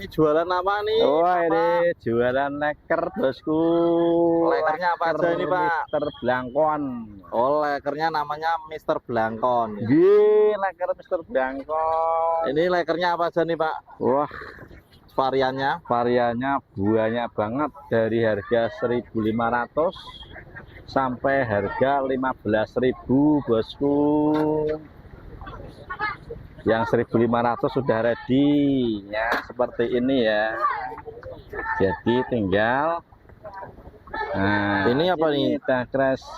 ini jualan apa nih? Wah, ini jualan leker, bosku. Lekernya apa aja ini, Pak? Mister Blangkon. Oh, lekernya namanya Mister Blangkon. Gih, leker Mister Blangkon. Ini lekernya apa aja nih, Pak? Wah, Variannya? variannya banyak banget, dari harga 1.500 sampai harga 15.000, bosku. Yang 1.500 sudah ready ya, seperti ini ya. Jadi tinggal ini apa nih?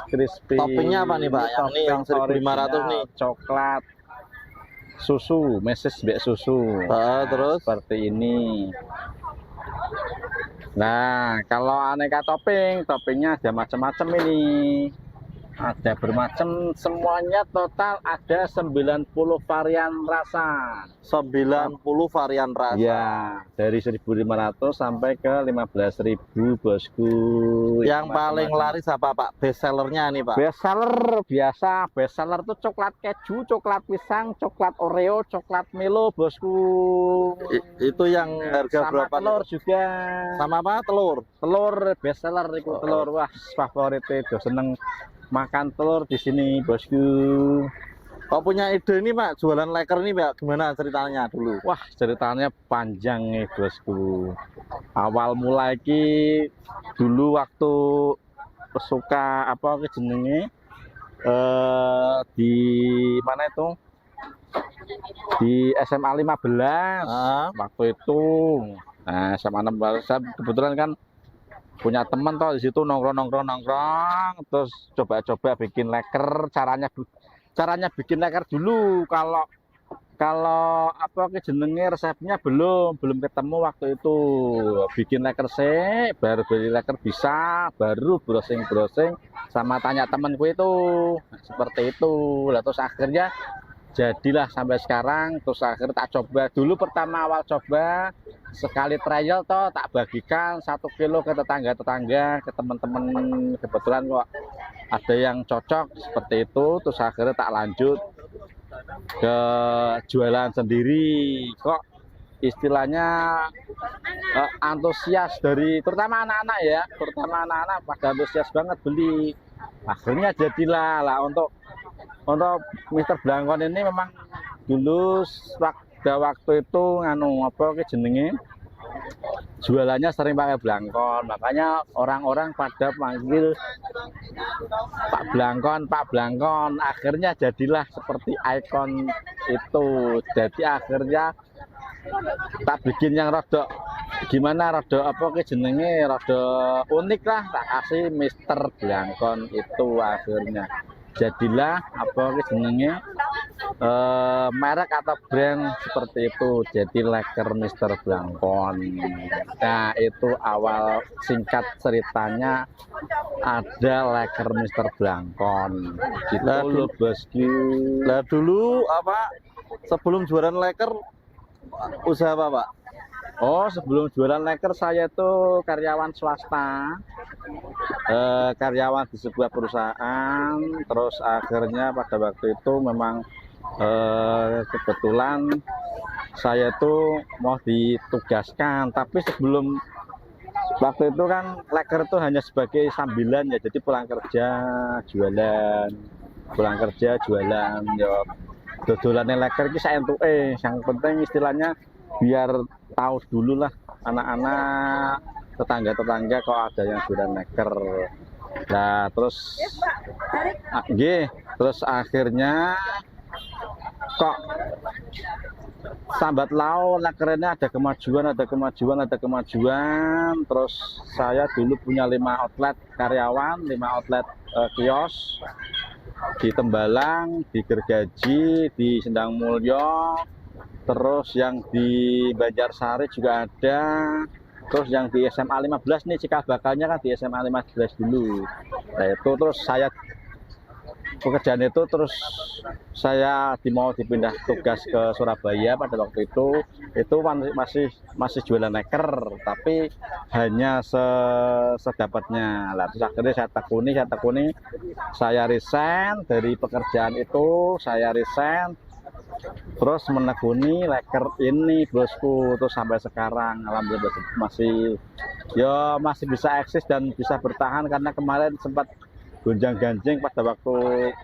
Crispy. Toppingnya apa nih, Pak? Ini yang 1.500 nih. Coklat susu, meses bek susu. Terus seperti ini. Nah, kalau aneka toppingnya ada macam-macam ini. Ada bermacam, semuanya total ada 90 varian rasa. 90 varian rasa. Ya, dari 1.500 sampai ke 15.000, bosku. Yang paling laris apa, Pak? Best sellernya nih, Pak? Best seller biasa, best seller tuh coklat keju, coklat pisang, coklat Oreo, coklat Milo, bosku. Itu yang harga sama berapa? Telur nih? juga. Sama apa? Telur. Telur best seller itu telur. Wah, favorit itu, seneng makan telur di sini, bosku. Kok punya ide ini, Pak? Jualan leker ini, Pak? Gimana ceritanya dulu? Wah, ceritanya panjang nih, bosku. Awal mulai ki dulu waktu suka apa jenenge di mana itu? Di SMA 15 waktu itu. Nah, SMA 16 saya kebetulan kan punya teman toh di situ, nongkrong, terus coba-coba bikin leker. Caranya bikin leker dulu, kalau apa jenenge resepnya belum ketemu waktu itu. Bikin leker sih, baru beli leker bisa, baru browsing sama tanya temanku itu. Nah, seperti itu. Lah terus akhirnya jadilah sampai sekarang. Terus akhirnya tak coba dulu, pertama awal coba sekali trial toh tak bagikan 1 kilo ke tetangga, ke teman-teman. Kebetulan kok ada yang cocok seperti itu. Terus akhirnya tak lanjut ke jualan sendiri. Kok istilahnya antusias dari terutama anak-anak pada antusias banget beli. Akhirnya jadilah lah untuk Mister Blangkon ini. Memang dulu waktu itu nganu apa jenenge jualannya sering pakai Blangkon, makanya orang-orang pada panggil Pak Blangkon. Akhirnya jadilah seperti ikon itu. Jadi akhirnya tak bikin yang rada gimana, rada apa jenenge, rada unik lah, tak kasih Mister Blangkon itu. Akhirnya jadilah apa jenenge merek atau brand seperti itu, jadi leker Mister Blangkon. Nah, itu awal singkat ceritanya ada leker Mister Blangkon gitu loh, bosku. Lah dulu apa sebelum jualan leker usaha apa, Pak? Oh, sebelum jualan leker saya itu karyawan swasta, karyawan di sebuah perusahaan. Terus akhirnya pada waktu itu memang kebetulan saya tuh mau ditugaskan, tapi sebelum waktu itu kan leker itu hanya sebagai sambilan ya. Jadi pulang kerja jualan ya, dodolannya leker ini saya entuke. Yang penting istilahnya biar tahu dulu lah anak-anak, tetangga kok ada yang jualan leker. Nah, terus akhirnya kok sambat laut lekernya ada kemajuan. Terus saya dulu punya 5 outlet karyawan, 5 outlet kios di Tembalang, di Gergaji, di Sendang Mulyo, terus yang di Banjarsari juga ada. Terus yang di SMA 15 nih, cikal bakalnya kan di SMA 15 dulu. Nah itu terus saya pekerjaan itu, terus saya mau dipindah tugas ke Surabaya pada waktu itu masih jualan leker, tapi hanya sedapatnya lah. Terus akhirnya saya tekuni, saya resign dari pekerjaan itu, terus menekuni leker ini bosku, terus sampai sekarang alhamdulillah masih masih bisa eksis dan bisa bertahan, karena kemarin sempat gonjang-ganjing pada waktu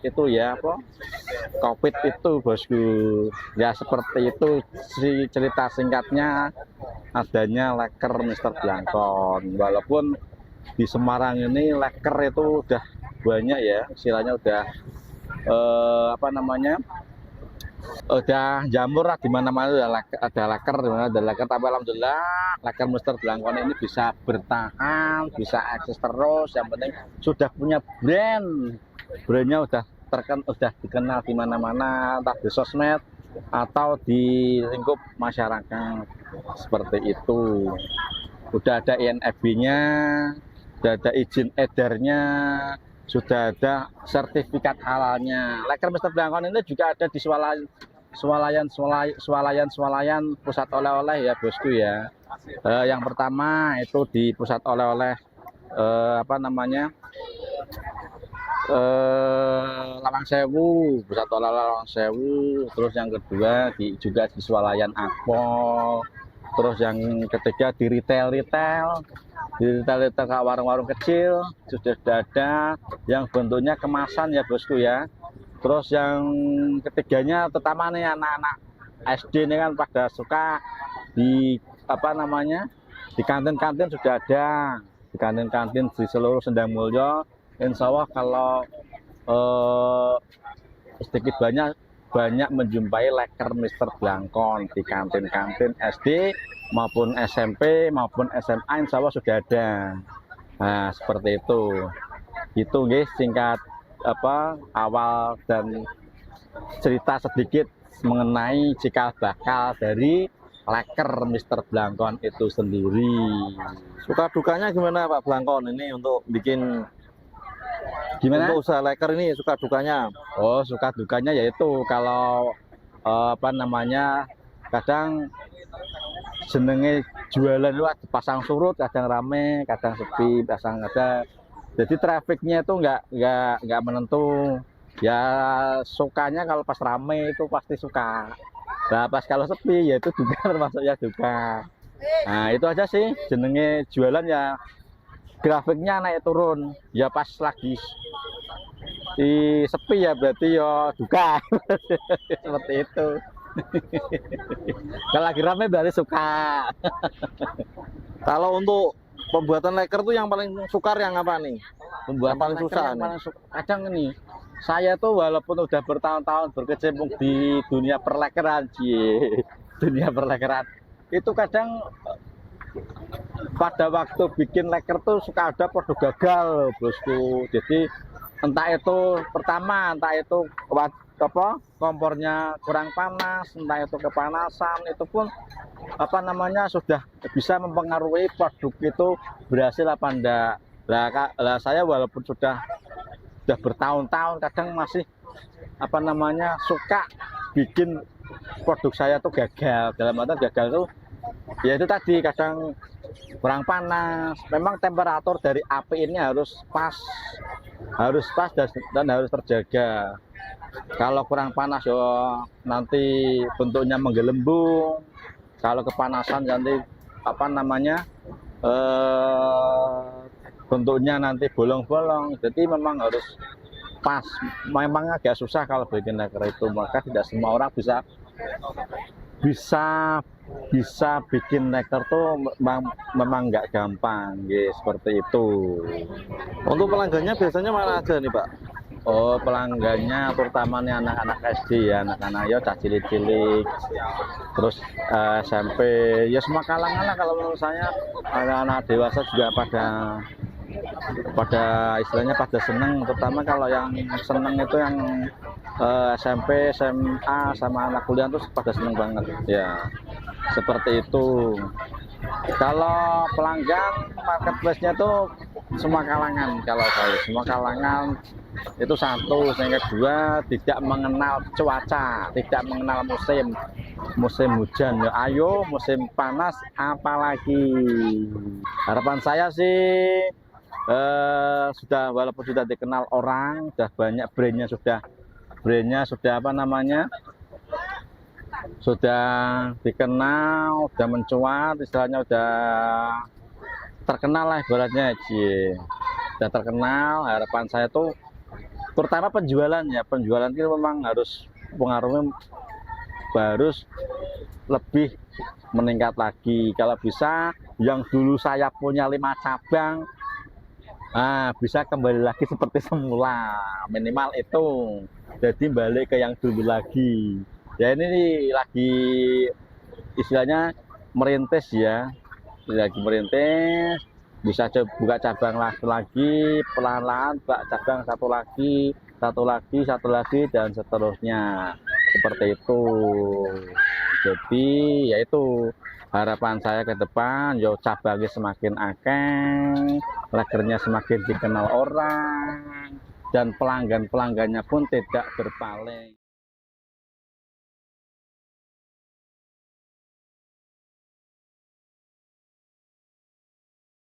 itu ya, apa COVID itu bosku. Ya seperti itu si cerita singkatnya adanya leker Mister Blangkon. Walaupun di Semarang ini leker itu udah banyak ya, istilahnya udah apa namanya, udah jamur lah, di mana-mana ada leker, di mana ada leker. Tapi alhamdulillah leker Mister Blangkon ini bisa bertahan, bisa eksis terus. Yang penting sudah punya brandnya udah dikenal di mana-mana, entah di sosmed atau di lingkup masyarakat, seperti itu. Udah ada INFB-nya, sudah ada izin edarnya, sudah ada sertifikat halalnya. Leker Mister Blangkon ini juga ada di swalayan pusat oleh-oleh ya bosku ya. Yang pertama itu di pusat oleh-oleh apa namanya, Lawang Sewu, pusat oleh-oleh Lawang Sewu. Terus yang kedua juga di swalayan Akpol. Terus yang ketiga di retail kayak warung-warung kecil sudah ada yang bentuknya kemasan ya bosku ya. Terus yang ketiganya terutama nih anak-anak SD ini kan pada suka di apa namanya, di kantin-kantin sudah ada, di kantin-kantin di seluruh Sendang Mulyo. Insya Allah kalau sedikit banyak menjumpai leker Mister Blangkon di kantin-kantin SD maupun SMP maupun SMA, insya Allah sudah ada. Nah seperti itu. Itu guys singkat apa awal dan cerita sedikit mengenai cikal bakal dari leker Mister Blangkon itu sendiri. Suka dukanya gimana Pak Blangkon ini untuk bikin, Gimana? untuk usaha leker ini suka dukanya? Oh, suka dukanya yaitu kalau apa namanya, kadang jenenge jualan itu pasang surut, kadang rame, kadang sepi, pasang ada. Jadi trafiknya itu nggak menentu. Ya sukanya kalau pas rame itu pasti suka. Nah pas kalau sepi ya itu juga termasuknya duka. Nah itu aja sih jenenge jualan ya, grafiknya naik turun. Ya pas lagi di sepi ya berarti ya duka. Seperti itu. Kalau lagi rame berarti suka. Kalau untuk pembuatan leker tuh yang paling sukar yang apa nih? Pembuatan Yang paling leker susah yang nih? paling kadang ini saya tuh walaupun udah bertahun-tahun berkecimpung di dunia perlekeran, dunia perlekeran itu kadang pada waktu bikin leker tuh suka ada produk gagal bosku. Jadi entah itu pertama, entah itu apa kompornya kurang panas, entah itu kepanasan, itu pun apa namanya sudah bisa mempengaruhi produk itu berhasil apa enggak. Lah saya walaupun sudah bertahun-tahun kadang masih apa namanya suka bikin produk saya tuh gagal. Dalam arti gagal tuh ya itu tadi, kadang kurang panas. Memang temperatur dari api ini harus pas dan harus terjaga. Kalau kurang panas ya nanti bentuknya menggelembung. Kalau kepanasan nanti apa namanya bentuknya nanti bolong-bolong. Jadi memang harus pas. Memang agak susah kalau bikin leker itu, maka tidak semua orang bisa bikin leker tuh memang nggak gampang, ya seperti itu. Untuk pelanggannya biasanya mana aja nih Pak? Oh pelanggannya terutama nih anak-anak SD ya, anak-anak ya cah cilik-cilik, terus SMP, ya semua kalangan lah kalau menurut saya. Anak-anak dewasa juga pada istilahnya pada seneng, terutama kalau yang seneng itu yang SMP, SMA sama anak kuliah tuh pada seneng banget ya, seperti itu. Kalau pelanggan marketplace-nya tuh semua kalangan, kalau saya semua kalangan itu satu. Yang kedua tidak mengenal cuaca, tidak mengenal musim hujan ya ayo, musim panas apalagi. Harapan saya sih sudah, walaupun sudah dikenal orang, sudah banyak brandnya sudah apa namanya sudah dikenal, sudah mencuat, istilahnya udah terkenal lah ibaratnya, sudah terkenal. Harapan saya tuh terutama penjualannya, penjualan itu memang harus pengaruhnya harus lebih meningkat lagi. Kalau bisa yang dulu saya punya 5 cabang, bisa kembali lagi seperti semula, minimal itu. Jadi balik ke yang dulu lagi. Ya ini nih, lagi istilahnya merintis ya, lagi merintis, bisa buka cabang lagi, pelan-pelan buka cabang satu lagi, satu lagi dan seterusnya, seperti itu. Jadi yaitu harapan saya ke depan, yo cabangnya semakin akeh, legernya semakin dikenal orang, dan pelanggan-pelanggannya pun tidak berpaling.